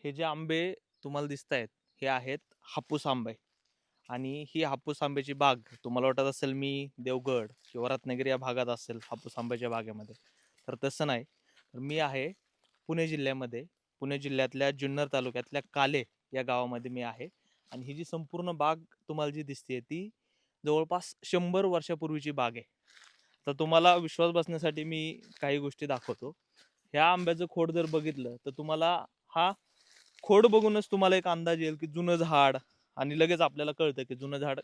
हे जे आंबे तुम्हाला दिसत आहेत हे आहेत हापूस आंबे. आणि ही हापूस आंब्याची बाग तुम्हाला वाटत असेल मी देवगड किंवा रत्नागिरी या भागात असेल हापूस आंब्याच्या बागेमध्ये, तर तसं नाही. तर मी आहे पुणे जिल्ह्यामध्ये. पुणे जिल्ह्यातल्या जुन्नर तालुक्यातल्या काले या गावामध्ये मी आहे. आणि ही जी संपूर्ण बाग तुम्हाला जी दिसते ती जवळपास 100 वर्षापूर्वीची बाग आहे. तर तुम्हाला विश्वास बसण्यासाठी मी काही गोष्टी दाखवतो. ह्या आंब्याचं खोड जर बघितलं तर तुम्हाला हा खोड बघूनच तुम्हाला एक अंदाज येईल की जुनं झाड. आणि लगेच आपल्याला कळतं की जुनं झाड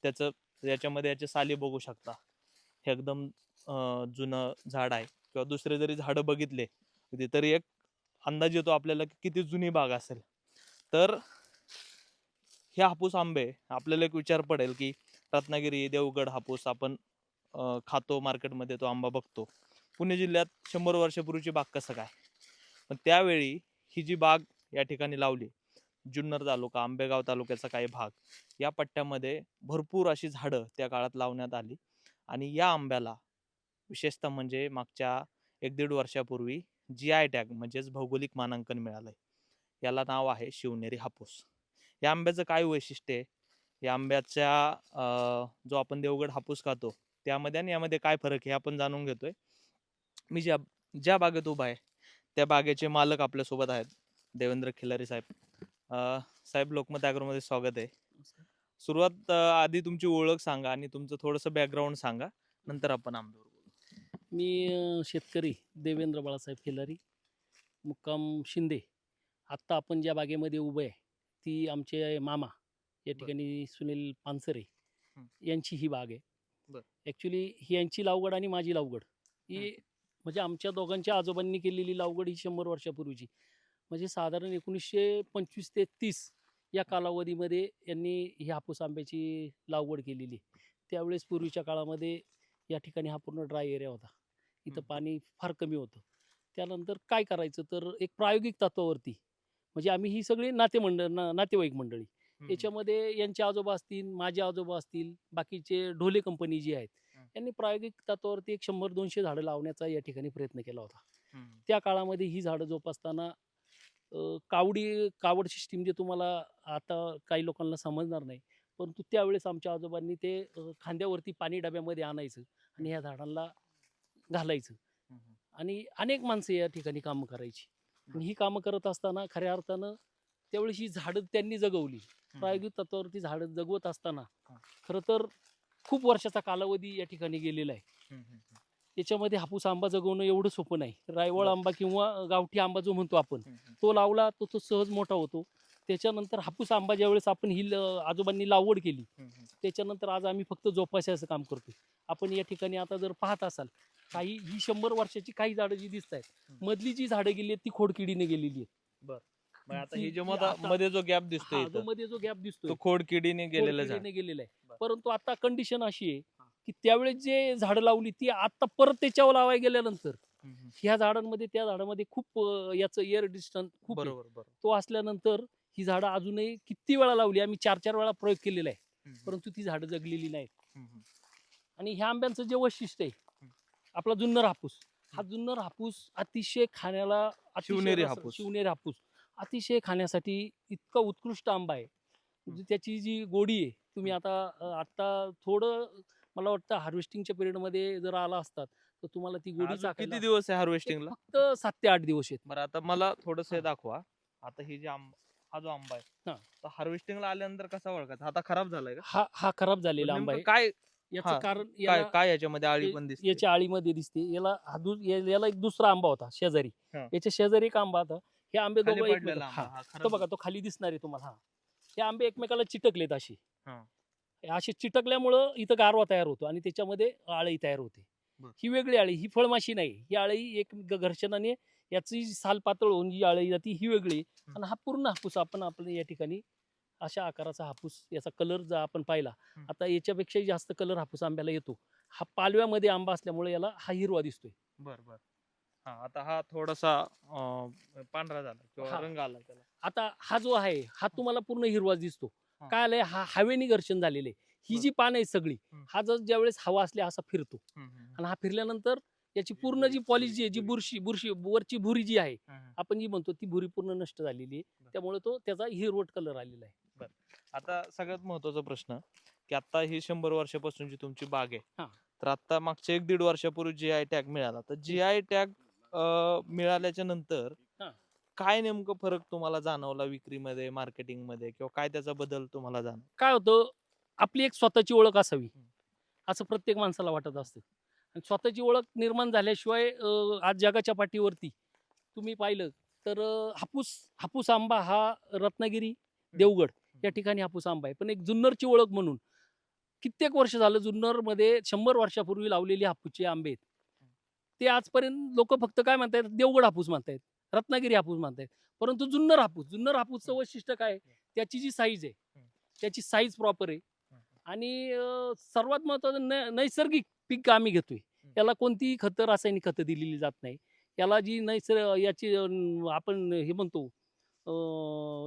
त्याचं याच्यामध्ये याचे साली बघू शकता. हे एकदम जुनं झाड आहे. किंवा दुसरे जरी झाडं बघितले तरी एक अंदाज येतो आपल्याला की किती जुनी बाग असेल. तर हे हापूस आंबे आपल्याला एक विचार पडेल की रत्नागिरी देवगड हापूस आपण खातो मार्केटमध्ये तो आंबा बघतो. पुणे जिल्ह्यात 100 वर्षापूर्वीची बाग कसं काय. पण त्यावेळी ही जी बाग या ठिकाणी लावली, जुन्नर तालुका आंबेगाव तालुक्याचा काही भाग, या पट्ट्यामध्ये भरपूर अशी झाडं त्या काळात लावण्यात आली. आणि या आंब्याला विशेषतः म्हणजे मागच्या 1-1.5 वर्षापूर्वी GI टॅग म्हणजेच भौगोलिक मानांकन मिळालंय. याला नाव आहे शिवनेरी हापूस. या आंब्याचं काय वैशिष्ट्य आहे, या आंब्याच्या जो आपण देवगड हापूस खातो त्यामध्ये आणि यामध्ये काय फरक आहे हे आपण जाणून घेतोय. मी ज्या ज्या बागेत उभा आहे त्या बागेचे मालक आपल्यासोबत आहेत, देवेंद्र खिलारी साहेब. साहेब, लोकमत ॲग्रोमध्ये स्वागत आहे. सुरुवात आधी तुमची ओळख सांगा आणि तुमचं थोडंसं बॅकग्राऊंड सांगा, नंतर आपण आंब्यावर बोलू. मी शेतकरी देवेंद्र बाळासाहेब खिलारी, मुक्काम शिंदे. आत्ता आपण ज्या बागेमध्ये उभं आहे ती आमचे मामा या बर. ठिकाणी सुनील पानसरे हं. यांची ही बाग आहे. बर. ॲक्च्युली ही यांची लावगड आणि माझी लावगड हं. ही म्हणजे आमच्या दोघांच्या आजोबांनी केलेली लावगड ही 100 वर्षापूर्वीची. म्हणजे साधारण 1925 ते 30 या कालावधीमध्ये यांनी ही हापूस आंब्याची लागवड केलेली. त्यावेळेस पूर्वीच्या काळामध्ये या ठिकाणी हा पूर्ण ड्राय एरिया होता. इथं हं. पाणी फार कमी होतं. त्यानंतर काय करायचं तर एक प्रायोगिक तत्वावरती म्हणजे आम्ही ही सगळी नातेवाईक मंडळी. हं. याच्यामध्ये यांचे आजोबा असतील, माझे आजोबा असतील, बाकीचे ढोले कंपनी जी आहेत, हं. यांनी प्रायोगिक तत्वावरती एक 100-200 झाडं लावण्याचा या ठिकाणी प्रयत्न केला होता. हं. त्या काळामध्ये ही झाडं जोपासताना कावड सिस्टीम जे तुम्हाला आता काही लोकांना समजणार नाही. परंतु त्यावेळेस आमच्या आजोबांनी ते खांद्यावरती पाणी डब्यामध्ये आणायचं आणि ह्या झाडांना घालायचं. हं. हं. आणि अनेक माणसं या ठिकाणी कामं करायची. बर. आणि ही कामं करत असताना खऱ्या अर्थानं त्यावेळेस ही झाडं त्यांनी जगवली. हं. प्रायोगिक तत्वावरती झाडं जगवत असताना हं. खरं तर खूप वर्षाचा कालावधी या ठिकाणी गेलेला आहे. हं. हं. हं. त्याच्यामध्ये हापूस आंबा जगवणं एवढं सोपं नाही. रायवळ बर. आंबा किंवा गावठी आंबा जो म्हणतो आपण, हं. हं. तो लावला तर तो सहज मोठा होतो. त्याच्यानंतर हापूस आंबा ज्यावेळेस आपण आजोबांनी लागवड केली, हं. हं. त्याच्यानंतर आज आम्ही फक्त जोपासायचं काम करतोय. आपण या ठिकाणी आता जर पाहत असाल, काही ही 100 वर्षाची काही झाडं जी दिसतायत, हं. मधली जी झाडं गेली आहेत ती खोडकिडीने गेलेली आहेत. बर. मग आता ती हे जे ती आता मध्ये जो गॅप दिसतोय हां, जो इथं, मध्ये जो गॅप दिसतोय, तो खोडकिडीने गेलेलं झाड. खोडकिडीने गेलेला आहे. बर. परंतु आता कंडिशन अशी आहे, हां. की त्यावेळेस जे झाडं लावली ती आता परत त्याच्यावर लावायला गेल्यानंतर हं. हं. ह्या झाडांमध्ये त्या झाडामध्ये खूप याचं एअर डिस्टन्स खूप आहे. बरोबर, बरोबर. तो असल्यानंतर ही झाडं अजूनही किती वेळा लावली आम्ही 4-4 वेळा प्रयोग केलेला आहे. हं. हं. परंतु ती झाडं जगलेली नाहीत. हं. हं. आणि ह्या आंब्यांचं जे वैशिष्ट्य आहे, हं. आपला जुन्नर हापूस. हा हं. जुन्नर हापूस अतिशय खाण्याला शिवनेरी हापूस. शिवनेरी हापूस अतिशय खाण्यासाठी इतका उत्कृष्ट आंबा आहे. हं. म्हणजे त्याची जी गोडी आहे, तुम्ही हं. आता थोडं मला वाटतं हार्वेस्टिंगच्या पिरियडमध्ये जर आला असतात, तर तुम्हाला ती गोडी अजून चाखायला किती दिवस आहे एक हार्वेस्टिंगला? फक्त 7 ते 8 दिवस आहेत. बरं, आता मला थोडंसं हे हां, दाखवा. आता ही जी हा जो आंबा आहे, हां. तर हार्वेस्टिंगला आल्यानंतर कसा ओळखायचा? आता खराब झालाय का? हा खराब पण झालेला आंबा नेमकं आहे. काय? याचं हां, कारण काय याला काय याच्यामध्ये आळी ये पण दिसते? याच्या आळीमध्ये दिसते. याला एक दुसरा आंबा होता शेजारी. हां. याच्या शेजारी एक आंबा होता. हे आंबे खाली दोघं पडलेला एकमेकाला आंबा हां, हा तो खराब बघा झाला. तो खाली दिसणार आहे तुम्हाला. हां. हे आंबे एकमेकाला चिटकलेत असे. हां. असे चिटकल्यामुळं इथं गारवा तयार होतो आणि त्याच्यामध्ये आळी तयार होते. बरं. ही वेगळी आळी, ही फळमाशी नाही. ही आळी एक घर्षणाने याची साल पातळ होऊन जी आळी जाते ही वेगळी. हं. आणि हा पूर्ण हापूस आपण आपल्या या ठिकाणी अशा आकाराचा हापूस याचा कलर जर आपण पाहिला, हं. आता याच्यापेक्षाही जास्त कलर हापूस आंब्याला येतो. हा पालव्यामध्ये आंबा असल्यामुळे याला हा हिरवा दिसतोय. बरं, बरं. हां, आता हा थोडासा पांढरा झाला किंवा हां. रंग आला त्याला. आता हा जो आहे, हा हं. तुम्हाला पूर्ण हिरवाच दिसतो. हां. काय आलंय, हा हवेने घर्षण झालेलं आहे. ही बरं. जी पानं आहेत सगळी, हं. हा जर ज्यावेळेस हवा असली असा फिरतो हं. हं. हं. आणि हा फिरल्यानंतर याची पूर्ण जी पॉलिश जी आहे, जी बुरशी बुरशी वरची भुरी जी आहे हम्म. आपण जी म्हणतो ती भुरी पूर्ण नष्ट झालेली आहे. बरं. त्यामुळे तो त्याचा हिरवट कलर आलेला आहे. आता सगळ्यात महत्वाचा प्रश्न की आता ही 100 वर्षापासूनची तुमची बाग आहे. हा. तर आता मागच्या 1-1.5 वर्षापूर्वी GI टॅग मिळाला. तर GI टॅग मिळाल्याच्या नंतर हा. काय नेमकं फरक तुम्हाला जाणवला विक्रीमध्ये, मार्केटिंगमध्ये किंवा काय त्याचा बदल तुम्हाला जाणवला? काय होतं, आपली एक स्वतःची ओळख असावी हं. असं प्रत्येक माणसाला वाटत असतं. आणि स्वतःची ओळख निर्माण झाल्याशिवाय आज जगाच्या पाठीवरती तुम्ही पाहिलं तर हापूस आंबा हा रत्नागिरी, देवगड या ठिकाणी हापूस आंबा आहे. पण एक जुन्नरची ओळख म्हणून कित्येक वर्ष झालं जुन्नरमध्ये 100 वर्षापूर्वी लावलेले हापूसचे आंबे आहेत. ते आजपर्यंत लोक फक्त काय म्हणतायत, देवगड हापूस म्हणतायत, रत्नागिरी हापूस म्हणतायत. परंतु जुन्नर हापूसचं वैशिष्ट्य काय आहे? त्याची जी साईज आहे, त्याची साईज प्रॉपर आहे. आणि सर्वात महत्त्वाचं नैसर्गिक पीक आम्ही घेतोय. याला कोणतीही खतं, रासायनिक खतं दिलेली जात नाही. याला जी याची आपण हे म्हणतो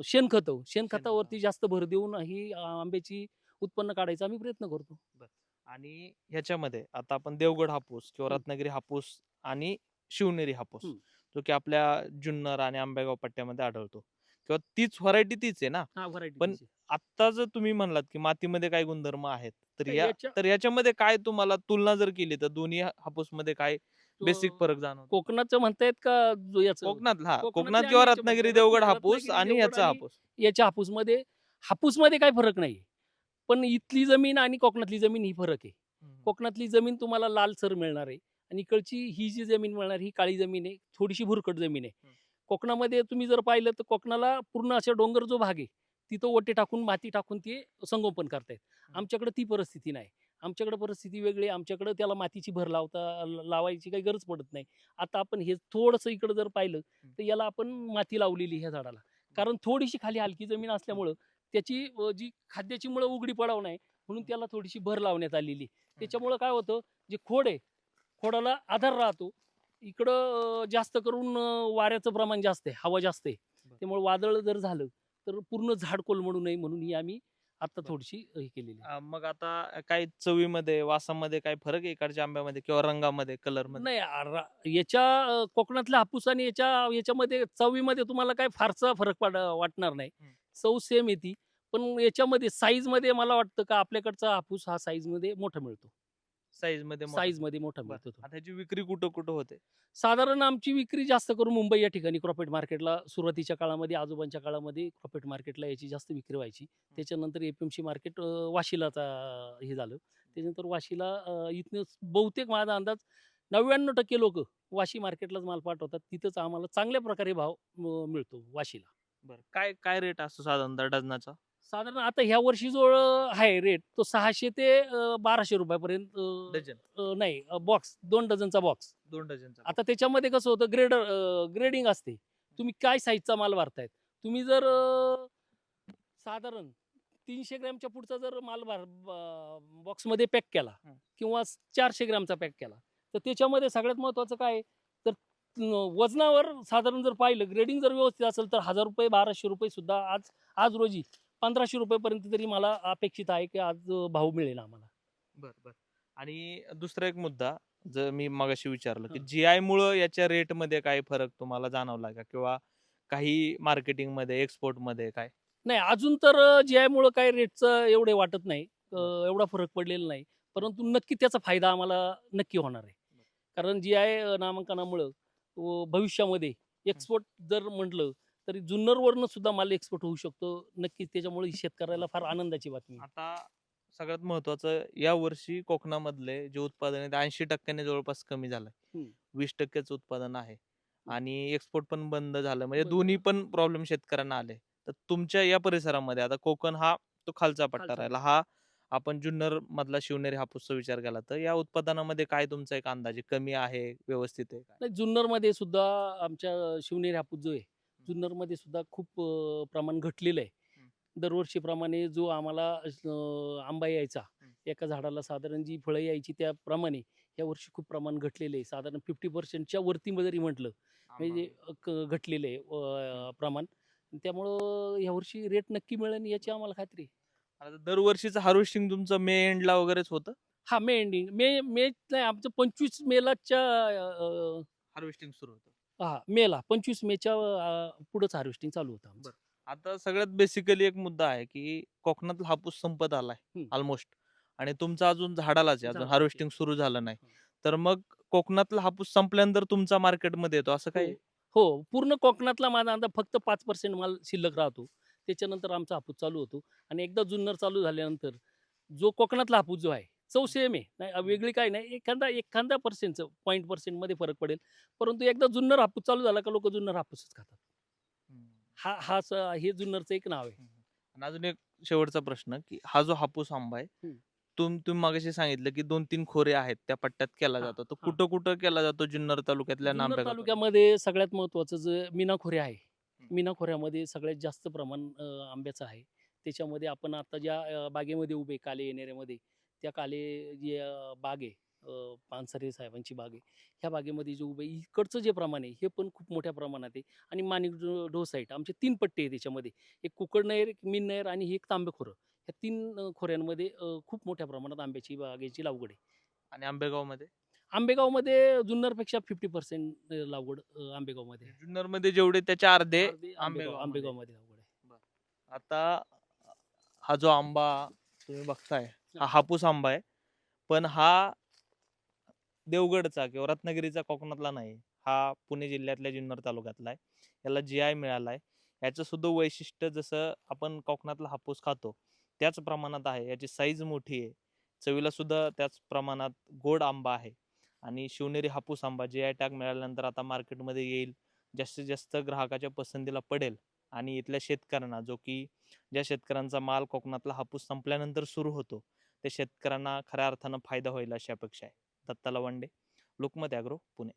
शेणखतावरती जास्त भर देऊन ही आंब्याची उत्पन्न काढायचा आम्ही प्रयत्न करतो. आणि ह्याच्यामध्ये आता आपण देवगड हापूस किंवा हं. रत्नागिरी हापूस आणि शिवनेरी हापूस हं. जो की आपल्या जुन्नर आणि आंबेगाव पट्ट्यामध्ये आढळतो किंवा तीच व्हरायटी तीच आहे ना. हा, व्हरायटी पण आता जर तुम्ही म्हणलात की मातीमध्ये काय गुणधर्म आहेत याच्या तर याच्यामध्ये काय तुम्हाला तुलना जर केली तर दोन्ही हापूसमध्ये काय बेसिक फरक जाणवतो? कोकणाचं म्हणतायत का याचं कोकणात कोकणात कोकणातल्या आणि किंवा याच्यामध्ये रत्नागिरी देवगड हापूस रत्नागिरी, आणि देवगड ह्याचा आणि हापूस. याच्या हापूसमध्ये काही फरक नाही. पण इथली जमीन आणि कोकणातली जमीन ही फरक आहे. कोकणातली जमीन तुम्हाला लालसर मिळणार आहे आणि इकडची ही जी जमीन मिळणार ही काळी जमीन आहे, थोडीशी भुरकट जमीन आहे. कोकणामध्ये तुम्ही जर पाहिलं तर कोकणाला पूर्ण अशा डोंगर जो भाग आहे तिथं ओटे टाकून माती टाकून ते संगोपन करतायत. आमच्याकडे ती परिस्थिती नाही. आमच्याकडे परिस्थिती वेगळी आहे. आमच्याकडे त्याला मातीची भर लावायची काही गरज पडत नाही. आता आपण हे थोडंसं इकडं जर पाहिलं तर याला आपण माती लावलेली ह्या झाडाला. कारण थोडीशी खाली हलकी जमीन असल्यामुळं त्याची जी खाद्याची मुळं उघडी पडावू नये म्हणून त्याला थोडीशी भर लावण्यात आलेली. त्याच्यामुळं काय होतं, जे खोड आहे, खोडाला आधार राहतो. इकडं जास्त करून वाऱ्याचं प्रमाण जास्त आहे, हवा जास्त आहे. त्यामुळे वादळ जर झालं तर पूर्ण झाड कोलमडू नये म्हणून ही आम्ही आता थोडीशी हे केलेली आहे. मग आता काही चवीमध्ये, वासामध्ये काही फरक आहे इकडच्या आंब्यामध्ये किंवा रंगामध्ये, कलरमध्ये? नाही याच्या कोकणातल्या हापूस आणि याच्यामध्ये चवीमध्ये तुम्हाला काय फारसा फरक वाटणार नाही. हं. चव सेम येते. पण याच्यामध्ये साईजमध्ये मला वाटतं का आपल्याकडचा हापूस हा साईजमध्ये मोठा मिळतो. साईजमध्ये मोठा. साईजमध्ये मोठा बरं. मिळतो तो. आता ह्याची विक्री कुठं होते? साधारण आमची विक्री जास्त करून मुंबई या ठिकाणी क्रॉफेट मार्केटला सुरुवातीच्या काळामध्ये, आजोबांच्या काळामध्ये क्रॉफेट मार्केटला याची जास्त विक्री व्हायची. त्याच्यानंतर एपीएमसी मार्केट वाशीलाचा हे झालं. त्याच्यानंतर वाशीला इथनं बहुतेक माझा अंदाज 99% लोकं वाशी मार्केटलाच माल पाठवतात. तिथंच आम्हाला चांगल्या प्रकारे भाव मिळतो वाशीला. बरं. काय काय रेट असतो साधारणतः डझनाचा? साधारण आता ह्या वर्षी जो आहे रेट तो 600 ते 1200 रुपयापर्यंत डझन? नाही बॉक्स 2 डझनचा बॉक्स. 2 डझनचा. आता त्याच्यामध्ये कसं होतं ग्रेडिंग असते. तुम्ही काय साईजचा माल भरतायत. तुम्ही जर साधारण 300 ग्रॅमच्या पुढचा जर माल बॉक्समध्ये पॅक केला हं. किंवा 400 ग्रॅमचा पॅक केला, तर त्याच्यामध्ये सगळ्यात महत्त्वाचं काय आहे, तर वजनावर साधारण जर पाहिलं, ग्रेडिंग जर व्यवस्थित असेल तर ₹1000 ₹1200 सुद्धा आज रोजी ₹1500 पर्यंत तरी मला अपेक्षित आहे, की आज भाव मिळेल आम्हाला. बरं. आणि दुसरा एक मुद्दा जर मी मगाशी विचारलं की हं. GI मुळे याच्या रेटमध्ये काही फरक तुम्हाला जाणवला का? किंवा काही मार्केटिंगमध्ये, एक्सपोर्टमध्ये काय? नाही अजून तर GI मुळं काही रेटचं एवढे वाटत नाही. एवढा फरक पडलेला नाही. परंतु नक्की त्याचा फायदा आम्हाला नक्की होणार आहे. कारण GI नामांकनामुळं भविष्यामध्ये एक्सपोर्ट जर म्हटलं तरी जुन्नरवरनं सुद्धा माल एक्सपोर्ट होऊ शकतो. नक्कीच त्याच्यामुळे शेतकऱ्याला फार आनंदाची बातमी आहे. आता सगळ्यात महत्वाचं या वर्षी कोकणामधले जे उत्पादन आहे ते 80% जवळपास कमी झालंय. हं. 20%च उत्पादन आहे आणि एक्सपोर्ट पण बंद झालं. म्हणजे बंद दोन्ही पण प्रॉब्लेम शेतकऱ्यांना आले. तर तुमच्या या परिसरामध्ये आता कोकण हा तो खालचा पट्टा खालचा राहिला. हा आपण जुन्नर मधला शिवनेरी हापूसचा विचार केला तर या उत्पादनामध्ये काय तुमचा एक अंदाज आहे? कमी आहे, व्यवस्थित आहे काय? नाही जुन्नरमध्ये सुद्धा आमच्या शिवनेरी हापूस जो आहे, जुन्नरमध्ये सुद्धा खूप प्रमाण घटलेलं आहे. हं. दरवर्षीप्रमाणे जो आम्हाला आंबा यायचा, हं. एका झाडाला साधारण जी फळं यायची त्याप्रमाणे यावर्षी खूप प्रमाण घटलेलं आहे. साधारण 50%च्या वरती जरी म्हटलं, म्हणजे घटलेलं आहे प्रमाण. त्यामुळं यावर्षी रेट नक्की मिळेल याची आम्हाला खात्री आहे. आता दरवर्षीचं हार्वेस्टिंग तुमचं मे एंडला वगैरेच होतं? हा मे एंडिंग मे नाही आमचं 25 मेलाच्या हार्वेस्टिंग सुरू होतं. हा मेला 25 मेच्या पुढंच हार्वेस्टिंग चालू होतं आमचं. आता सगळ्यात बेसिकली एक मुद्दा आहे की कोकणातला हापूस संपत आलाय हम्म. ऑलमोस्ट, आणि तुमचा अजून झाडालाच आहे, अजून झाडालाच आहे. हार्वेस्टिंग सुरू झालं नाही. हं. तर मग कोकणातला हापूस संपल्यानंतर तुमचा मार्केटमध्ये येतो असं हो काय? हो पूर्ण कोकणातला माझा आता फक्त 5% माल शिल्लक राहतो. त्याच्यानंतर आमचा हापूस चालू होतो आणि एकदा जुन्नर चालू झाल्यानंतर जो कोकणातला हापूस जो आहे चव सेम आहे. नाही वेगळी काही नाही. एखादा एखादा पर्सेंटचं 0.% मध्ये फरक पडेल. परंतु एकदा जुन्नर हापूस चालू झाला का लोकं जुन्नर हापूसच खातात. हा हा हे जुन्नरचं एक नाव आहे. आणि अजून एक शेवटचा प्रश्न, की हा जो हापूस आंबा आहे, हम्म. तुम्ही मगाशी सांगितलं की 2-3 खोरे आहेत त्या पट्ट्यात केला हा, जातो. तो हा. कुठं कुठं केला जातो जुन्नर तालुक्यातल्या जुन्नर नांबेगाव तालुक्यात? तालुक्यामध्ये सगळ्यात महत्त्वाचं जे मीना खोरे आहे. हं. मीना खोऱ्यामध्ये सगळ्यात जास्त प्रमाण आंब्याचं आहे. त्याच्यामध्ये आपण आता ज्या बागेमध्ये उभे काले येणेऱ्यामध्ये त्या काले जी बाग आहे पानसरे साहेबांची बाग आहे. ह्या बागेमध्ये जे उभे इकडचं जे प्रमाण आहे हे पण खूप मोठ्या प्रमाणात आहे आणि माणिक ढोसाईट आमचे 3 पट्टे आहे त्याच्यामध्ये. एक कुकड नहेर, एक मीन नहेर आणि हे एक तांबेखोरं. ह्या 3 खोऱ्यांमध्ये खूप मोठ्या प्रमाणात आंब्याची बागेची लागवड आहे. आणि आंबेगावमध्ये? आंबेगावमध्ये जुन्नरपेक्षा 50% लागवड आंबेगावमध्ये आहे. जुन्नरमध्ये जेवढे त्याच्या अर्धे अर्धी आंबेगावमध्ये. आंबेगावमध्ये लागवड आहे. बरं. आता हा जो आंबा तुम्ही बघताय, हा हापूस आंबा आहे. पण हा देवगडचा किंवा रत्नागिरीचा कोकणातला नाही. हा पुणे जिल्ह्यातल्या जुन्नर तालुक्यातला आहे. याला जी-आय मिळालाय. याचं सुद्धा वैशिष्ट्य जसं आपण कोकणातला हापूस खातो, त्याच प्रमाणात आहे. याची साईज मोठी आहे. चवीला सुद्धा त्याच प्रमाणात गोड आंबा आहे. आणि शिवनेरी हापूस आंबा जी-आय टॅग मिळाल्यानंतर आता मार्केटमध्ये येईल. जास्तीत जास्त ग्राहकाच्या पसंतीला पडेल आणि इथल्या शेतकऱ्यांना, जो की ज्या शेतकऱ्यांचा माल कोकणातला हापूस संपल्यानंतर सुरू होतो, त्या शेतकऱ्यांना खऱ्या अर्थानं फायदा होईल अशी अपेक्षा आहे. दत्ता लवंडे, लोकमत ॲग्रो, पुणे.